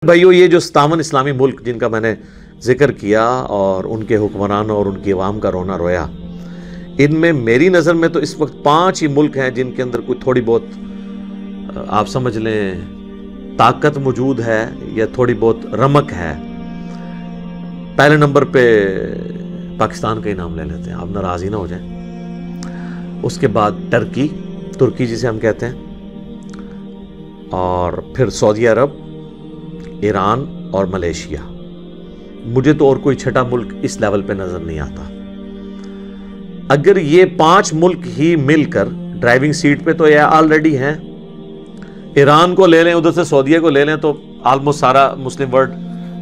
بھائیو، یہ جو 57 اسلامی ملک جن کا میں نے ذکر کیا اور ان کے حکمرانوں اور ان کی عوام کا رونا رویا، ان میں میری نظر میں تو اس وقت 5 ہی ملک ہیں جن کے اندر کوئی تھوڑی بہت آپ سمجھ لیں طاقت موجود ہے یا تھوڑی بہت رمق ہے۔ پہلے نمبر پہ پاکستان کا ہی نام لے لیتے ہیں، آپ ناراض ہی نہ ہو جائیں۔ اس کے بعد ترکی جسے ہم کہتے ہیں، اور پھر سعودی عرب، ایران اور ملیشیا۔ مجھے تو اور کوئی چھٹا ملک اس لیول پہ نظر نہیں آتا۔ اگر یہ 5 ملک ہی مل کر ڈرائیونگ سیٹ پہ تو یہ آلریڈی ہیں، ایران کو لے لیں، ادھر سے سعودیہ کو لے لیں تو آلموسٹ سارا مسلم ورلڈ،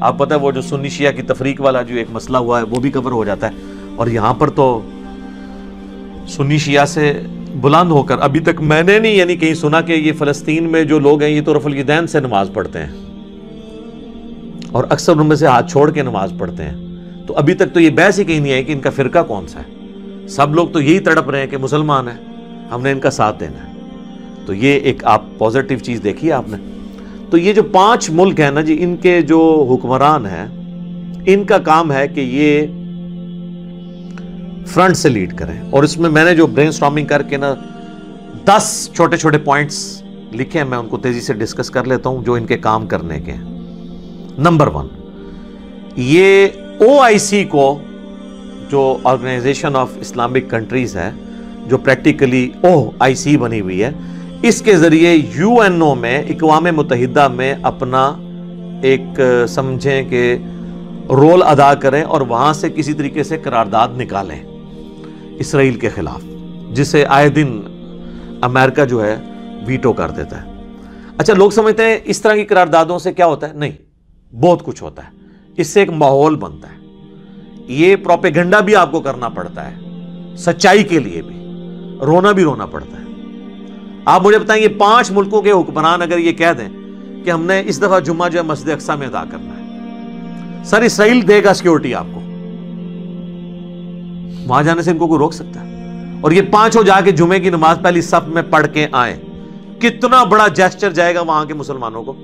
آپ پتہ ہے وہ جو سنی شیعہ کی تفریق والا جو ایک مسئلہ ہوا ہے وہ بھی کور ہو جاتا ہے۔ اور یہاں پر تو سنی شیعہ سے بلند ہو کر ابھی تک میں نے نہیں کہیں سنا کہ یہ فلسطین میں جو لوگ ہیں یہ تو رفع الیدین سے نماز پڑھتے ہیں، اور اکثر ان میں سے ہاتھ چھوڑ کے نماز پڑھتے ہیں۔ تو ابھی تک تو یہ بحث ہی کہیں نہیں ہے کہ ان کا فرقہ کون سا ہے۔ سب لوگ تو یہی تڑپ رہے ہیں کہ مسلمان ہیں، ہم نے ان کا ساتھ دینا ہے۔ تو یہ ایک آپ پازیٹیو چیز دیکھی آپ نے۔ تو یہ جو 5 ملک ہیں نا جی، ان کے جو حکمران ہیں، ان کا کام ہے کہ یہ فرنٹ سے لیڈ کریں۔ اور اس میں میں نے جو برین سٹارمنگ کر کے نا 10 چھوٹے چھوٹے پوائنٹس لکھے ہیں، میں ان کو تیزی سے ڈسکس کر لیتا ہوں جو ان کے کام کرنے کے ہیں۔ نمبر 1، یہ OIC کو جو آرگنائزیشن آف اسلامک کنٹریز ہے، جو پریکٹیکلی OIC بنی ہوئی ہے، اس کے ذریعے UNO میں، اقوام متحدہ میں اپنا ایک سمجھیں کہ رول ادا کریں اور وہاں سے کسی طریقے سے قرارداد نکالیں اسرائیل کے خلاف، جسے آئے دن امریکہ جو ہے ویٹو کر دیتا ہے۔ اچھا، لوگ سمجھتے ہیں اس طرح کی قراردادوں سے کیا ہوتا ہے؟ نہیں، بہت کچھ ہوتا ہے۔ اس سے ایک ماحول بنتا ہے، یہ پروپیگنڈا بھی آپ کو کرنا پڑتا ہے، سچائی کے لیے بھی رونا پڑتا ہے۔ آپ مجھے بتائیں، یہ 5 ملکوں کے حکمران اگر یہ کہہ دیں کہ ہم نے اس دفعہ جمعہ جو ہے مسجد اقصی میں ادا کرنا ہے، سر اسرائیل دے گا سیکیورٹی آپ کو، وہاں جانے سے ان کو کوئی روک سکتا ہے؟ اور یہ 5 جا کے جمعے کی نماز پہلی صف میں پڑھ کے آئیں، کتنا بڑا جیسچر جائے گا وہاں کے مسلمانوں کو،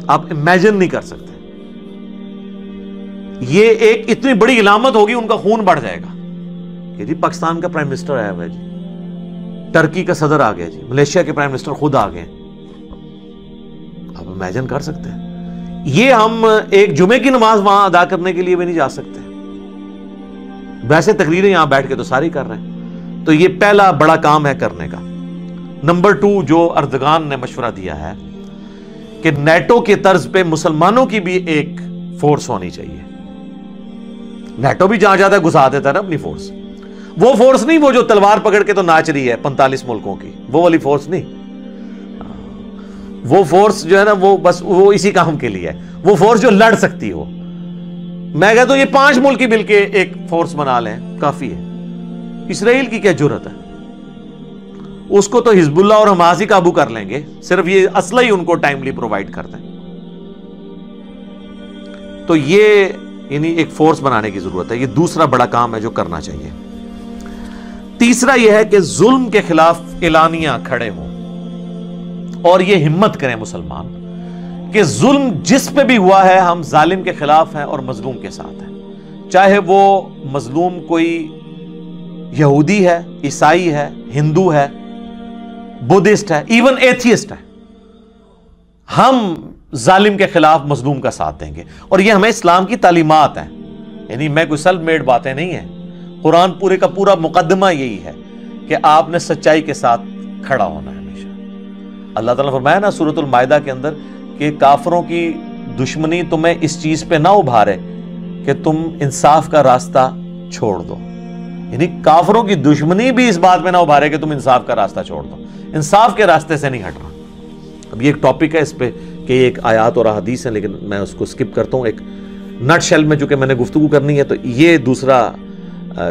آپ امیجن نہیں کر سکتے۔ یہ ایک اتنی بڑی علامت ہوگی، ان کا خون بڑھ جائے گا کہ جی پاکستان کا پرائم منسٹر آیا ہوا ہے، جی ٹرکی کا صدر آ گیا، جی ملیشیا کے پرائم منسٹر خود آ گئے۔ آپ امیجن کر سکتے ہیں؟ یہ ہم ایک جمعے کی نماز وہاں ادا کرنے کے لیے بھی نہیں جا سکتے، ویسے تقریریں یہاں بیٹھ کے تو ساری کر رہے ہیں۔ تو یہ پہلا بڑا کام ہے کرنے کا۔ نمبر 2، جو اردگان نے مشورہ دیا ہے کہ نیٹو کے طرز پہ مسلمانوں کی بھی ایک فورس ہونی چاہیے۔ نیٹو بھی جہاں جاتا ہے گھسا دیتا ہے نا اپنی فورس، وہ فورس نہیں وہ جو تلوار پکڑ کے تو ناچ رہی ہے 45 ملکوں کی، وہ والی فورس نہیں۔ وہ فورس جو ہے نا وہ بس وہ اسی کام کے لیے ہے، وہ فورس جو لڑ سکتی ہو۔ میں کہتا ہوں یہ 5 ملک ہی مل کے ایک فورس بنا لیں، کافی ہے۔ اسرائیل کی کیا جرأت ہے؟ اس کو تو حزب اللہ اور حماس ہی قابو کر لیں گے، صرف یہ اسلحہ ہی ان کو ٹائملی پرووائڈ کر دیں۔ تو یہ یعنی ایک فورس بنانے کی ضرورت ہے، یہ دوسرا بڑا کام ہے جو کرنا چاہیے۔ تیسرا یہ ہے کہ ظلم کے خلاف اعلانیہ کھڑے ہوں اور یہ ہمت کریں مسلمان کہ ظلم جس پہ بھی ہوا ہے ہم ظالم کے خلاف ہیں اور مظلوم کے ساتھ ہیں، چاہے وہ مظلوم کوئی یہودی ہے، عیسائی ہے، ہندو ہے، بدھسٹ ہے، ایون ایتھیسٹ ہے، ہم ظالم کے خلاف مظلوم کا ساتھ دیں گے۔ اور یہ ہمیں اسلام کی تعلیمات ہیں، یعنی میں کوئی سیلف میڈ باتیں نہیں ہیں۔ قرآن پورے کا پورا مقدمہ یہی ہے کہ آپ نے سچائی کے ساتھ کھڑا ہونا ہے ہمیشہ۔ اللہ تعالیٰ نے فرمایا نا سورۃ المائدہ کے اندر کہ کافروں کی دشمنی تمہیں اس چیز پہ نہ ابھارے کہ تم انصاف کا راستہ چھوڑ دو، یعنی کافروں کی دشمنی بھی اس بات پہ نہ ابھارے کہ تم انصاف کا راستہ چھوڑ دو، انصاف کے راستے سے نہیں ہٹنا۔ اب یہ ایک ٹاپک ہے اس پہ کہ ایک آیات اور احادیث ہیں، لیکن میں اس کو سکپ کرتا ہوں۔ ایک نٹ شیل میں چونکہ میں نے گفتگو کرنی ہے، تو یہ دوسرا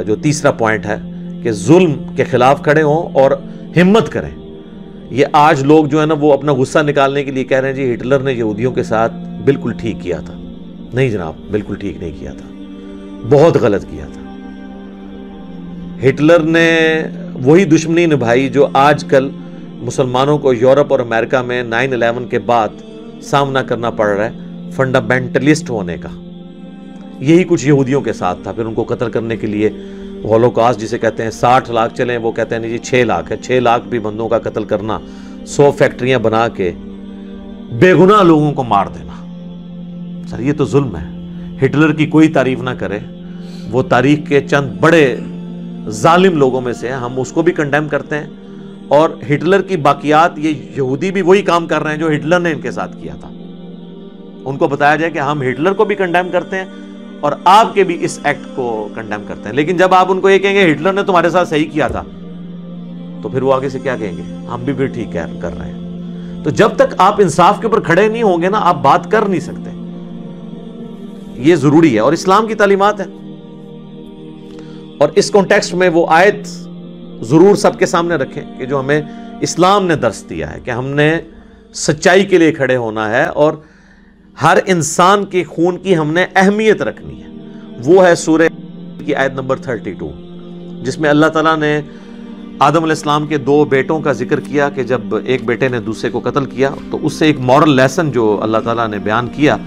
جو تیسرا پوائنٹ ہے کہ ظلم کے خلاف کھڑے ہوں اور ہمت کریں۔ یہ آج لوگ جو ہے نا وہ اپنا غصہ نکالنے کے لیے کہہ رہے ہیں جی ہٹلر نے یہودیوں کے ساتھ بالکل ٹھیک کیا تھا۔ نہیں جناب، بالکل ٹھیک نہیں کیا تھا، بہت غلط کیا تھا۔ ہٹلر نے وہی دشمنی نبھائی جو آج کل مسلمانوں کو یورپ اور امریکہ میں 9/11 کے بعد سامنا کرنا پڑ رہا ہے فنڈامنٹلسٹ ہونے کا۔ یہی کچھ یہودیوں کے ساتھ تھا۔ پھر ان کو قتل کرنے کے لیے ہولوکاسٹ جسے کہتے ہیں، 60 لاکھ چلیں، وہ کہتے ہیں نہیں جی 6 لاکھ ہے، 6 لاکھ بھی بندوں کا قتل کرنا، 100 فیکٹریاں بنا کے بے گناہ لوگوں کو مار دینا، سر یہ تو ظلم ہے۔ ہٹلر کی کوئی تعریف نہ کرے، وہ تاریخ کے چند بڑے ظالم لوگوں میں سے ہیں، ہم اس کو بھی کنڈیم کرتے ہیں، اور ہٹلر کی باقیات، یہ یہودی بھی وہی کام کر رہے ہیں جو ہٹلر نے ان کے ساتھ کیا تھا۔ ان کو بتایا جائے کہ ہم ہٹلر کو بھی کنڈیم کرتے ہیں اور آپ کے بھی اس ایکٹ کو کنڈیم کرتے ہیں، لیکن جب آپ ان کو یہ کہیں گے ہٹلر نے تمہارے ساتھ صحیح کیا تھا، تو پھر وہ آگے سے کیا کہیں گے؟ ہم بھی پھر ٹھیک کر رہے ہیں۔ تو جب تک آپ انصاف کے اوپر کھڑے نہیں ہوں گے نا، آپ بات کر نہیں سکتے۔ یہ ضروری ہے اور اسلام کی تعلیمات ہے، اور اس کانٹیکسٹ میں وہ آیت ضرور سب کے سامنے رکھیں کہ جو ہمیں اسلام نے درس دیا ہے کہ ہم نے سچائی کے لیے کھڑے ہونا ہے اور ہر انسان کے خون کی ہم نے اہمیت رکھنی ہے۔ وہ ہے سورہ کی آیت نمبر 32، جس میں اللہ تعالیٰ نے آدم علیہ السلام کے 2 بیٹوں کا ذکر کیا کہ جب ایک بیٹے نے دوسرے کو قتل کیا تو اس سے ایک مورل لیسن جو اللہ تعالیٰ نے بیان کیا،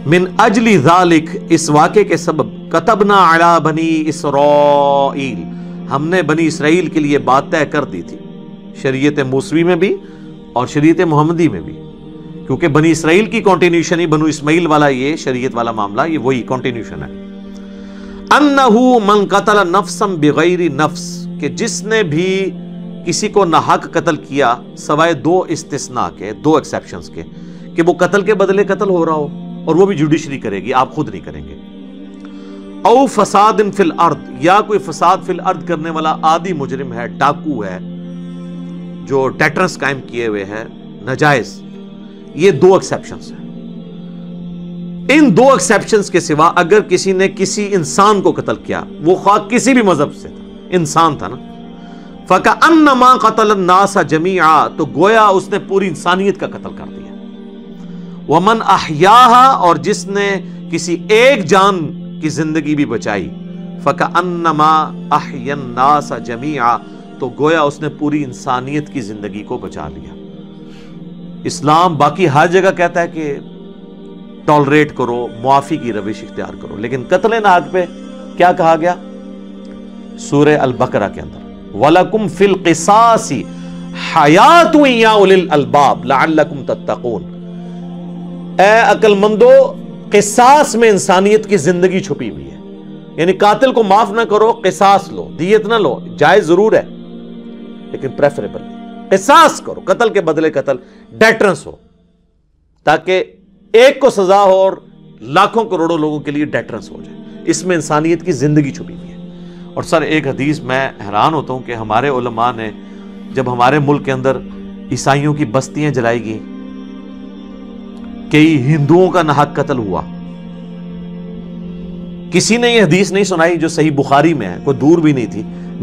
من اجل ذالک، اس واقعے کے سبب، کتبنا علی بنی اسرائیل، ہم نے بنی اسرائیل کے لیے بات طے کر دی تھی، شریعت موسوی میں بھی اور شریعت محمدی میں بھی، کیونکہ بنی اسرائیل کی کنٹینیوشن ہی بنو اسماعیل والا یہ شریعت والا معاملہ، یہ وہی کنٹینیوشن ہے۔ انہو من قتل نفسا بغیر نفس، کہ جس نے بھی کسی کو ناحق قتل کیا سوائے 2 استثناء کے، 2 ایکسیپشنز کے، کہ وہ قتل کے بدلے قتل ہو رہا ہو اور وہ بھی جوڈیشری کرے گی، آپ خود نہیں کریں گے، او فساد فی الارض، یا کوئی فساد فی الارض کرنے والا عادی مجرم ہے، ڈاکو ہے جو ٹیٹرنس قائم کیے ہوئے ہے ناجائز، یہ 2 ایکسیپشنز ہیں۔ ان 2 ایکسیپشنز کے سوا اگر کسی نے کسی انسان کو قتل کیا، وہ خواہ کسی بھی مذہب سے تھا، انسان تھا نا، فَكَأَنَّمَا قَتَلَ النَّاسَ جَمِيعًا، تو گویا اس نے پوری انسانیت کا قتل کر دیا۔ وَمَنْ أَحْيَاهَا، اور جس نے کسی ایک جان کی زندگی بھی بچائی، فَكَأَنَّمَا أَحْيَا النَّاسَ جَمِيعًا، تو گویا اس نے پوری انسانیت کی زندگی کو بچا لیا۔ اسلام باقی ہر جگہ کہتا ہے کہ ٹالریٹ کرو، معافی کی روش اختیار کرو، لیکن قتل ناحق پہ کیا کہا گیا؟ سورہ البقرہ کے اندر وَلَكُمْ فِي الْقِصَاصِ حَيَاةٌ يَا أُولِي الْأَلْبَابِ لَعَلَّكُمْ تَتَّقُونَ، اے عقل مندو، قصاص میں انسانیت کی زندگی چھپی ہوئی ہے، یعنی قاتل کو معاف نہ کرو، قصاص لو، دیت نہ لو، جائز ضرور ہے لیکن پریفریبل قصاص کرو، قتل کے بدلے قتل، ڈیٹرنس ہو، تاکہ ایک کو سزا ہو اور لاکھوں کروڑوں لوگوں کے لیے ڈیٹرنس ہو جائے۔ اس میں انسانیت کی زندگی چھپی ہوئی ہے۔ اور سر ایک حدیث میں حیران ہوتا ہوں کہ ہمارے علماء نے جب ہمارے ملک کے اندر عیسائیوں کی بستیاں جلائی گئیں، کئی ہندوؤں کا ناحق قتل ہوا، کسی نے یہ حدیث نہیں سنائی جو صحیح بخاری میں ہے، کوئی دور بھی نہیں تھی،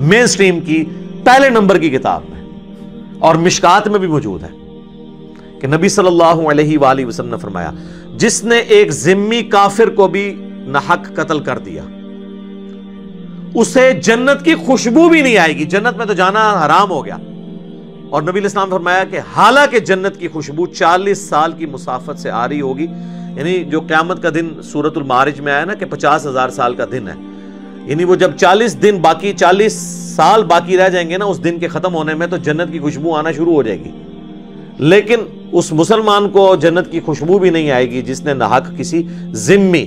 مین سٹریم کی پہلے نمبر کی کتاب میں اور مشکات میں بھی موجود ہے کہ نبی صلی اللہ علیہ وآلہ وسلم نے فرمایا، جس نے ایک ذمی کافر کو بھی ناحق قتل کر دیا، اسے جنت کی خوشبو بھی نہیں آئے گی، جنت میں تو جانا حرام ہو گیا۔ اور نبی علیہ السلام نے فرمایا کہ حالانکہ جنت کی خوشبو 40 سال کی مسافت سے آ رہی ہوگی، یعنی جو قیامت کا دن سورۃ المعارج میں آیا نا کہ 50,000 سال کا دن ہے، یعنی وہ جب 40 سال باقی رہ جائیں گے نا اس دن کے ختم ہونے میں، تو جنت کی خوشبو آنا شروع ہو جائے گی۔ لیکن اس مسلمان کو جنت کی خوشبو بھی نہیں آئے گی جس نے ناحق کسی ذمی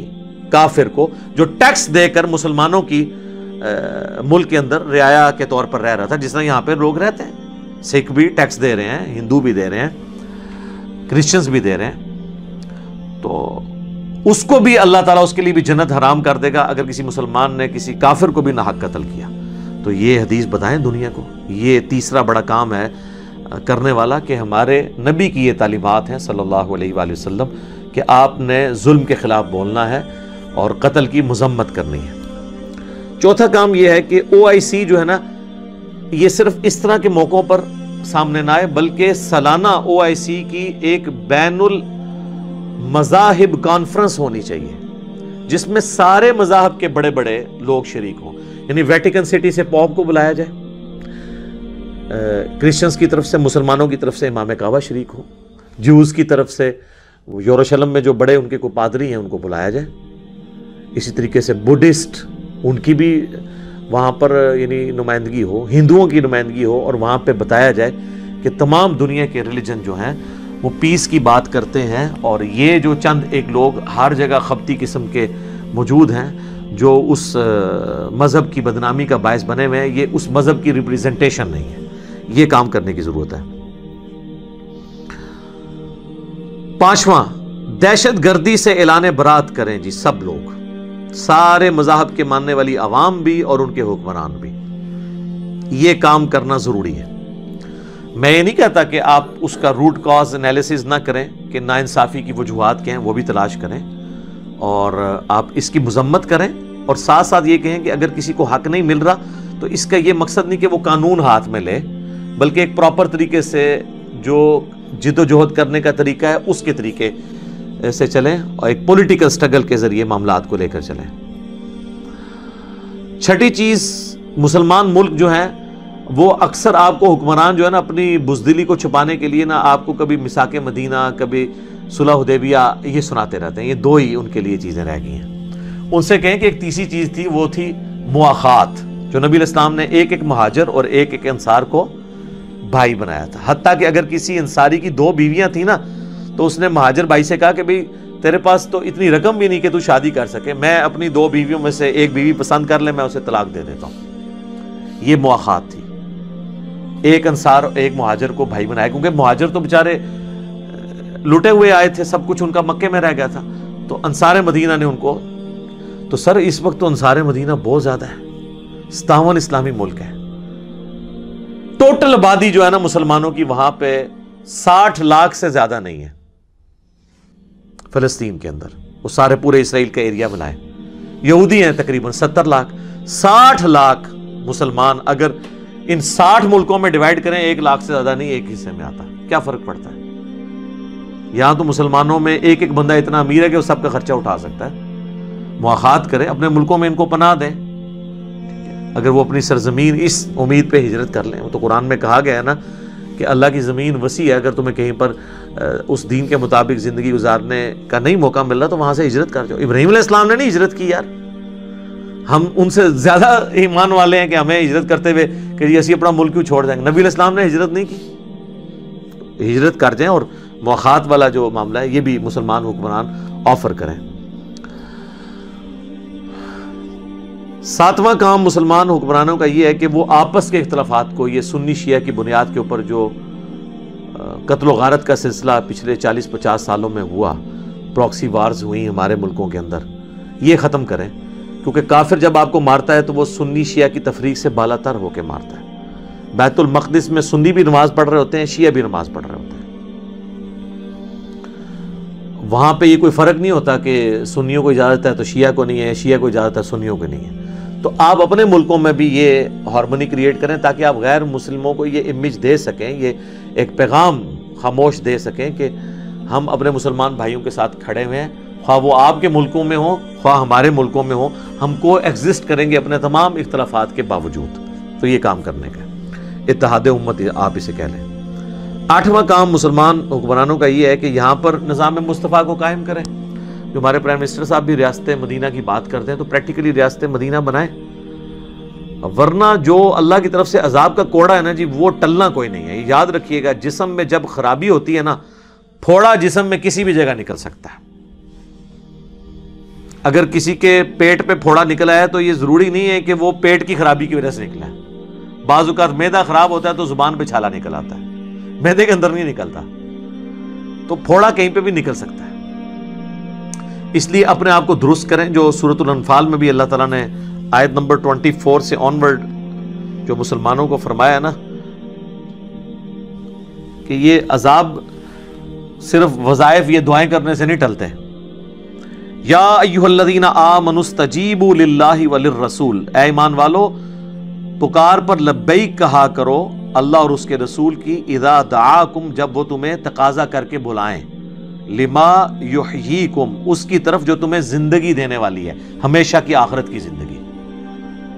کافر کو، جو ٹیکس دے کر مسلمانوں کی ملک کے اندر رعایا کے طور پر رہ رہا تھا، جس طرح یہاں پہ لوگ رہتے ہیں، سکھ بھی ٹیکس دے رہے ہیں، ہندو بھی دے رہے ہیں، کرسچنز بھی دے رہے ہیں، تو اس کو بھی اللہ تعالیٰ اس کے لیے بھی جنت حرام کر دے گا اگر کسی مسلمان نے کسی کافر کو بھی ناحق قتل کیا۔ تو یہ حدیث بتائیں دنیا کو، یہ تیسرا بڑا کام ہے کرنے والا کہ ہمارے نبی کی یہ تعلیمات ہیں صلی اللہ علیہ وآلہ وسلم کہ آپ نے ظلم کے خلاف بولنا ہے اور قتل کی مذمت کرنی ہے۔ چوتھا کام یہ ہے کہ OIC جو ہے نا، یہ صرف اس طرح کے موقعوں پر سامنے نہ آئے بلکہ سالانہ OIC کی ایک بین المذاہب کانفرنس ہونی چاہیے جس میں سارے مذاہب کے بڑے بڑے لوگ شریک ہوں، یعنی ویٹیکن سٹی سے پوپ کو بلایا جائے، کرسچنز کی طرف سے، مسلمانوں کی طرف سے امام کعبہ شریک ہو، جوز کی طرف سے یروشلم میں جو بڑے ان کے کوئی پادری ہیں ان کو بلایا جائے. اسی طریقے سے بدھسٹ ان کی بھی وہاں پر یعنی نمائندگی ہو، ہندوؤں کی نمائندگی ہو، اور وہاں پہ بتایا جائے کہ تمام دنیا کے ریلیجن جو ہیں وہ پیس کی بات کرتے ہیں، اور یہ جو چند ایک لوگ ہر جگہ خبتی قسم کے موجود ہیں جو اس مذہب کی بدنامی کا باعث بنے ہوئے ہیں، یہ اس مذہب کی ریپریزنٹیشن نہیں ہے. یہ کام کرنے کی ضرورت ہے. 5واں، دہشت گردی سے اعلان برات کریں جی سب لوگ، سارے مذاہب کے ماننے والی عوام بھی اور ان کے حکمران بھی. یہ کام کرنا ضروری ہے. میں یہ نہیں کہتا کہ آپ اس کا روٹ کاز انالیسز نہ کریں کہ ناانصافی کی وجوہات کیا ہیں، وہ بھی تلاش کریں اور آپ اس کی مذمت کریں، اور ساتھ ساتھ یہ کہیں کہ اگر کسی کو حق نہیں مل رہا تو اس کا یہ مقصد نہیں کہ وہ قانون ہاتھ میں لے، بلکہ ایک پراپر طریقے سے جو جد و جہد کرنے کا طریقہ ہے اس کے طریقے سے چلیں، اور ایک پولیٹیکل سٹرگل کے ذریعے معاملات کو لے کر چلیں. 6ٹھی چیز، مسلمان ملک جو ہیں وہ اکثر آپ کو حکمران جو ہے نا اپنی بزدلی کو چھپانے کے لیے نا آپ کو کبھی میثاق مدینہ، کبھی صلح حدیبیہ یہ سناتے رہتے ہیں. یہ 2 ہی ان کے لیے چیزیں رہ گئی ہیں. ان سے کہیں کہ ایک تیسری چیز تھی، وہ تھی مواخات، جو نبی علیہ السلام نے ایک مہاجر اور ایک انصار کو بھائی بنایا تھا. حتیٰ کہ اگر کسی انصاری کی 2 بیویاں تھیں نا تو اس نے مہاجر بھائی سے کہا کہ بھئی تیرے پاس تو اتنی رقم بھی نہیں کہ تو شادی کر سکے، میں اپنی 2 بیویوں میں سے ایک بیوی پسند کر لے، میں اسے طلاق دے دیتا ہوں. یہ مواخات تھی. ایک انصار اور ایک مہاجر کو بھائی بنایا، کیونکہ مہاجر تو بیچارے لٹے ہوئے آئے تھے، سب کچھ ان کا مکے میں رہ گیا تھا، تو انصار مدینہ نے ان کو. تو سر اس وقت تو انصار مدینہ بہت زیادہ ہے. 57 اسلامی ملک ہے. ٹوٹل آبادی جو ہے نا مسلمانوں کی وہاں پہ 60 لاکھ سے زیادہ نہیں ہے. فلسطین کے اندر وہ سارے پورے اسرائیل کا ایریا ملائے، یہودی ہیں تقریباً 70 لاکھ. 60 لاکھ مسلمان اگر ان 60 ملکوں میں ڈیوائیڈ کریں 1 لاکھ سے زیادہ نہیں ایک حصے میں آتا. کیا فرق پڑتا ہے؟ یہاں تو مسلمانوں میں ایک بندہ اتنا امیر ہے کہ وہ سب کا خرچہ اٹھا سکتا ہے. مواخات کریں، اپنے ملکوں میں ان کو پناہ دیں اگر وہ اپنی سرزمین اس امید پہ ہجرت کر لیں. وہ تو قرآن میں کہا گیا ہے نا کہ اللہ کی زمین وسیع ہے، اگر تمہیں کہیں پر اس دین کے مطابق زندگی گزارنے کا نہیں موقع مل رہا تو وہاں سے ہجرت کر جاؤ. ابراہیم علیہ السلام نے نہیں ہجرت کی یار، ہم ان سے زیادہ ایمان والے ہیں کہ ہمیں ہجرت کرتے ہوئے کہ یہ اسی اپنا ملک کیوں چھوڑ دیں گے. نبی علیہ السلام نے ہجرت نہیں کی. ہجرت کر جائیں، اور مواخات والا جو معاملہ ہے یہ بھی مسلمان حکمران آفر کریں. 7واں کام مسلمان حکمرانوں کا یہ ہے کہ وہ آپس کے اختلافات کو، یہ سنی شیعہ کی بنیاد کے اوپر جو قتل و غارت کا سلسلہ پچھلے 40-50 سالوں میں ہوا، پراکسی وارز ہوئی ہمارے ملکوں کے اندر، یہ ختم کریں. کیونکہ کافر جب آپ کو مارتا ہے تو وہ سنی شیعہ کی تفریق سے بالا تر ہو کے مارتا ہے. بیت المقدس میں سنی بھی نماز پڑھ رہے ہوتے ہیں، شیعہ بھی نماز پڑھ رہے ہوتے ہیں. وہاں پہ یہ کوئی فرق نہیں ہوتا کہ سنیوں کو اجازت ہے تو شیعہ کو نہیں ہے، شیعہ کو اجازت ہے سنیوں کو نہیں ہے. تو آپ اپنے ملکوں میں بھی یہ ہارمونی کریٹ کریں تاکہ آپ غیر مسلموں کو یہ امیج دے سکیں، یہ ایک پیغام خاموش دے سکیں کہ ہم اپنے مسلمان بھائیوں کے ساتھ کھڑے ہوئے ہیں، خواہ وہ آپ کے ملکوں میں ہوں خواہ ہمارے ملکوں میں ہوں، ہم کو ایگزسٹ کریں گے اپنے تمام اختلافات کے باوجود. تو یہ کام کرنے کا اتحاد امت آپ اسے کہہ لیں. 8واں کام مسلمان حکمرانوں کا یہ ہے کہ یہاں پر نظام مصطفیٰ کو قائم کریں. جو ہمارے پرائم منسٹر صاحب بھی ریاست مدینہ کی بات کرتے ہیں تو پریکٹیکلی ریاست مدینہ بنائیں، ورنہ جو اللہ کی طرف سے عذاب کا کوڑا ہے نا جی وہ ٹلنا کوئی نہیں ہے. یاد رکھیے گا، جسم میں جب خرابی ہوتی ہے نا، پھوڑا جسم میں کسی بھی جگہ نکل سکتا ہے. اگر کسی کے پیٹ پہ پھوڑا نکلا ہے تو یہ ضروری نہیں ہے کہ وہ پیٹ کی خرابی کی وجہ سے نکلا ہے. بعض اوقات معدہ خراب ہوتا ہے تو زبان پہ چھالا نکل آتا ہے، معدے کے اندر نہیں نکلتا. تو پھوڑا کہیں پہ بھی نکل سکتا ہے. اس لیے اپنے آپ کو درست کریں. جو سورۃ الانفال میں بھی اللہ تعالیٰ نے آیت نمبر 24 سے آنورڈ جو مسلمانوں کو فرمایا نا کہ یہ عذاب صرف وظائف یہ دعائیں کرنے سے نہیں ٹلتے. یا ایھا الذین آمنوا استجیبوا للہ وللرسول، اے ایمان والو پکار پر لبیک کہا کرو اللہ اور اس کے رسول کی، اذا دعاکم جب وہ تمہیں تقاضا کر کے بلائیں، لما یحییکم اس کی طرف جو تمہیں زندگی دینے والی ہے، ہمیشہ کی آخرت کی زندگی.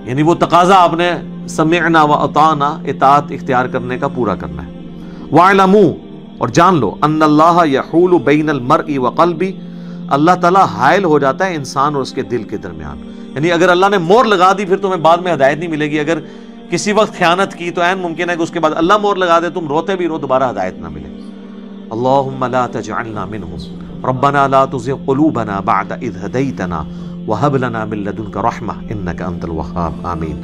یعنی وہ تقاضا آپ نے سمعنا و اطعنا اطاعت اختیار کرنے کا پورا کرنا ہے. وَاعْلَمُوا اور جان لو ان اللہ یحول بین المرء وقلبی، اللہ تعالیٰ حائل ہو جاتا ہے انسان اور اس کے دل کے درمیان. یعنی اگر اللہ نے مور لگا دی پھر تمہیں بعد میں ہدایت نہیں ملے گی. اگر کسی وقت خیانت کی تو عین ممکن ہے کہ اس کے بعد اللہ مور لگا دے، تم روتے بھی رو دوبارہ ہدایت نہ ملے. اللہم لا تجعلنا منہم ربنا لا تزغ قلوبنا بعد اذ ہدیتنا وہب لنا من لدنک رحمہ انک انت الوہاب. آمین.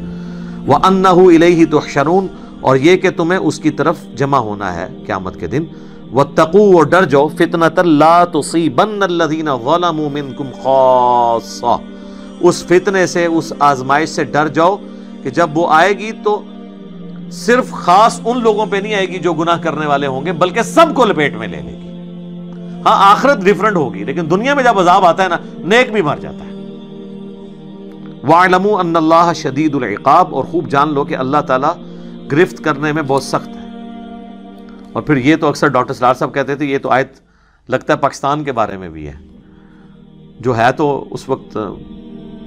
وانہ الیہ تحشرون، اور یہ کہ تمہیں اس کی طرف جمع ہونا ہے قیامت کے دن. واتقوا، اور ڈر جاؤ، فتنۃ لا تصیبن الذین ظلموا منکم خاصہ، اس فتنے سے، اس آزمائش سے ڈر جاؤ کہ جب وہ آئے گی تو صرف خاص ان لوگوں پہ نہیں آئے گی جو گناہ کرنے والے ہوں گے، بلکہ سب کو لپیٹ میں لے لے گی. ہاں آخرت ڈیفرنٹ ہوگی، لیکن دنیا میں جب عذاب آتا ہے نا، نیک بھی مر جاتا ہے. وَاعْلَمُوا أَنَّ اللَّهَ شَدِيدُ الْعِقَابِ، اور خوب جان لو کہ اللہ تعالیٰ گرفت کرنے میں بہت سخت ہے. اور پھر یہ تو اکثر ڈاکٹر سلار صاحب کہتے تھے، یہ تو آیت لگتا ہے پاکستان کے بارے میں بھی ہے، جو ہے تو اس وقت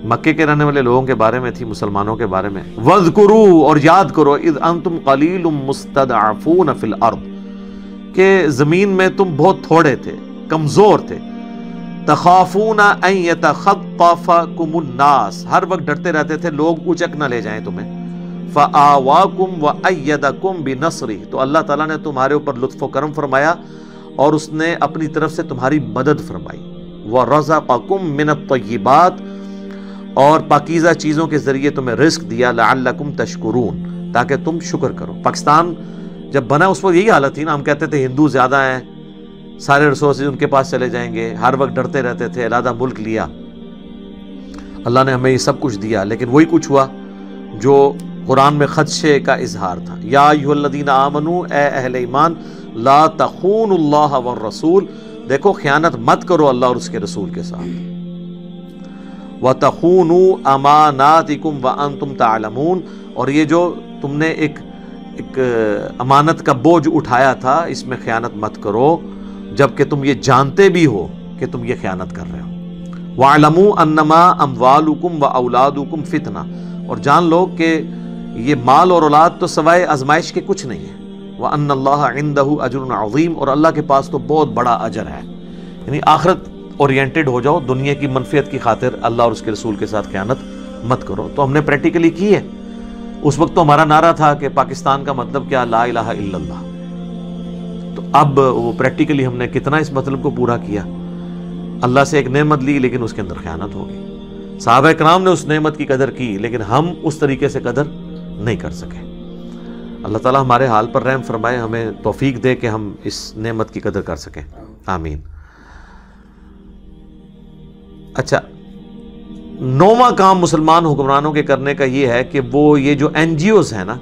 مکے کے رہنے والے لوگوں کے بارے میں تھی، مسلمانوں کے بارے میں. وَاذْكُرُوا، اور یاد کرو، اِذْ أَنْتُمْ قَلِيلٌ مُسْتَضْعَفُونَ فِي الْأَرْضِ، کہ زمین میں تم بہت تھوڑے تھے، کمزور تھے. تخافون ان یتخطفکم الناس، ہر وقت ڈرتے رہتے تھے لوگ اچک نہ لے جائیں تمہیں. فآواکم وأیدکم بنصرہ، تو اللہ تعالیٰ نے تمہارے اوپر لطف و کرم فرمایا اور اس نے اپنی طرف سے تمہاری مدد فرمائی. ورزقکم من الطیبات، اور پاکیزہ چیزوں کے ذریعے تمہیں رزق دیا. لعلکم تشکرون، تاکہ تم شکر کرو. پاکستان جب بنا اس وقت یہی حالت تھی نا، ہم کہتے تھے ہندو زیادہ ہیں، سارے ریسورسز ان کے پاس چلے جائیں گے، ہر وقت ڈرتے رہتے تھے. علیحدہ ملک لیا، اللہ نے ہمیں یہ سب کچھ دیا، لیکن وہی کچھ ہوا جو قرآن میں خدشے کا اظہار تھا. یا ایھا الذین آمنوا، اے اہل ایمان، لا تخونوا اللہ والرسول، دیکھو خیانت مت کرو اللہ اور اس کے رسول کے ساتھ. وَتَخُونُوا أَمَانَاتِكُمْ وَأَنْتُمْ تَعْلَمُونَ، اور یہ جو تم نے ایک امانت کا بوجھ اٹھایا تھا، اس میں خیانت مت کرو جبکہ تم یہ جانتے بھی ہو کہ تم یہ خیانت کر رہے ہو. وَاعْلَمُوا أَنَّمَا أَمْوَالُكُمْ وَأَوْلَادُكُمْ فِتْنَةٌ، اور جان لو کہ یہ مال اور اولاد تو سوائے آزمائش کے کچھ نہیں ہے. وَأَنَّ اللَّهَ عِندَهُ أَجْرٌ عَظِيمٌ، اور اللہ کے پاس تو بہت بڑا اجر ہے. یعنی آخرت اورینٹڈ ہو جاؤ، دنیا کی منفیت کی خاطر اللہ اور اس کے رسول کے ساتھ خیانت مت کرو. تو ہم نے پریکٹیکلی کی ہے. اس وقت تو ہمارا نعرہ تھا کہ پاکستان کا مطلب کیا، لا الہ الا اللہ. تو اب وہ پریکٹیکلی ہم نے کتنا اس مطلب کو پورا کیا. اللہ سے ایک نعمت لی لیکن اس کے اندر خیانت ہو گئی. صحابہ کرام نے اس نعمت کی قدر کی لیکن ہم اس طریقے سے قدر نہیں کر سکے. اللہ تعالیٰ ہمارے حال پر رحم فرمائے، ہمیں توفیق دے کہ ہم اس نعمت کی قدر کر سکیں. آمین. اچھا، 9واں کام مسلمان حکمرانوں کے کرنے کا یہ ہے کہ وہ یہ جو این جی اوز ہیں نا،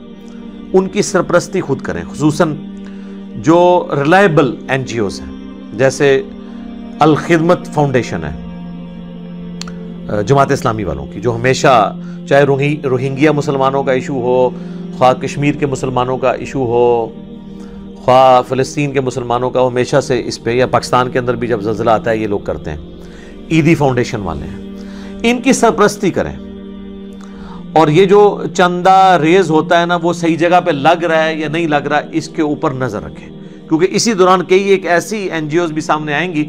ان کی سرپرستی خود کریں، خصوصاً جو ریلائبل این جی اوز ہیں، جیسے الخدمت فاؤنڈیشن ہے جماعت اسلامی والوں کی، جو ہمیشہ چاہے روہنگیا مسلمانوں کا ایشو ہو، خواہ کشمیر کے مسلمانوں کا ایشو ہو، خواہ فلسطین کے مسلمانوں کا، ہمیشہ سے اس پہ، یا پاکستان کے اندر بھی جب زلزلہ آتا ہے یہ لوگ کرتے ہیں. عیدی فاؤنڈیشن والے ہیں، ان کی سرپرستی کریں. اور یہ جو چندہ ریز ہوتا ہے نا، وہ صحیح جگہ پہ لگ رہا ہے یا نہیں لگ رہا، اس کے اوپر نظر رکھیں. کیونکہ اسی دوران کئی ایک ایسی این جی اوز بھی سامنے آئیں گی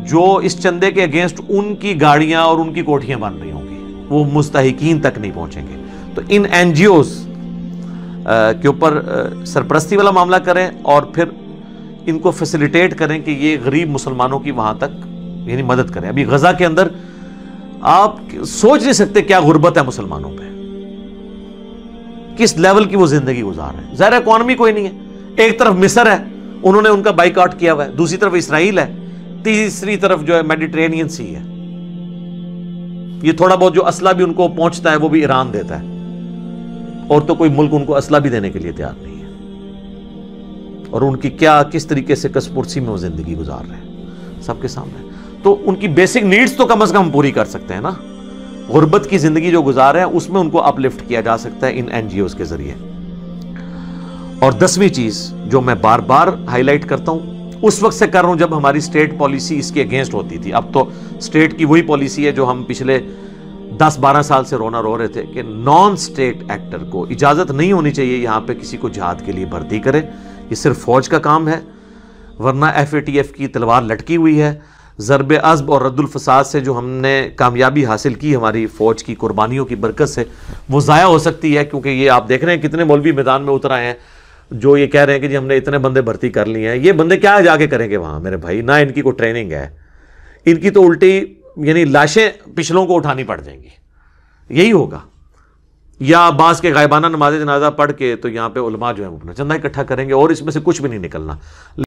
جو اس چندے کے اگینسٹ ان کی گاڑیاں اور ان کی کوٹھیاں بن رہی ہوں گی، وہ مستحقین تک نہیں پہنچیں گے. تو ان این جی اوز کے اوپر سرپرستی والا معاملہ کریں اور پھر ان کو فیسیلیٹیٹ کریں کہ یہ غریب مسلمانوں کی وہاں تک یعنی مدد کریں. ابھی غزہ کے اندر آپ سوچ نہیں سکتے کیا غربت ہے مسلمانوں پہ، کس لیول کی وہ زندگی گزار رہے ہیں. ظاہر اکانومی کوئی نہیں ہے، ایک طرف مصر ہے، انہوں نے ان کا بائیکاٹ کیا ہوا ہے، دوسری طرف اسرائیل ہے، تیسری طرف جو ہے میڈیٹرینین سی ہے. یہ تھوڑا بہت جو اسلحہ بھی ان کو پہنچتا ہے وہ بھی ایران دیتا ہے، اور تو کوئی ملک ان کو اسلحہ بھی دینے کے لیے تیار نہیں ہے. اور ان کی کس طریقے سے کس پرسی میں وہ زندگی گزار رہے ہیں سب کے سامنے. تو ان کی بیسک نیڈز تو کم از کم پوری کر سکتے ہیں نا. غربت کی زندگی جو گزار رہے ہیں اس میں ان کو اپ لفٹ کیا جا سکتا ہے ان این جی اوز کے ذریعے. اور 10ویں چیز جو میں بار بار ہائی لائٹ کرتا ہوں، اس وقت سے کر رہا ہوں جب ہماری اسٹیٹ پالیسی اس کے اگینسٹ ہوتی تھی. اب تو اسٹیٹ کی وہی پالیسی ہے جو ہم پچھلے 10-12 سال سے رو رہے تھے کہ نان اسٹیٹ ایکٹر کو اجازت نہیں ہونی چاہیے یہاں پہ کسی کو جہاد کے لیے بھرتی کرے. یہ صرف فوج کا کام ہے. ورنہ FATF کی تلوار لٹکی ہوئی ہے. ضرب عصب اور رد الفساد سے جو ہم نے کامیابی حاصل کی ہماری فوج کی قربانیوں کی برکت سے، وہ ضائع ہو سکتی ہے. کیونکہ یہ آپ دیکھ رہے ہیں کتنے مولوی میدان میں اتر آئے ہیں جو یہ کہہ رہے ہیں کہ جی ہم نے اتنے بندے بھرتی کر لیے ہیں. یہ بندے کیا جا کے کریں گے وہاں میرے بھائی؟ نہ ان کی کوئی ٹریننگ ہے، ان کی تو الٹی یعنی لاشیں پچھلوں کو اٹھانی پڑ جائیں گی. یہی ہوگا. یا بعض کے غائبانہ نماز جنازہ پڑھ کے تو یہاں پہ علماء جو ہیں وہ اپنا چندہ اکٹھا کریں گے اور اس میں سے کچھ بھی نہیں نکلنا.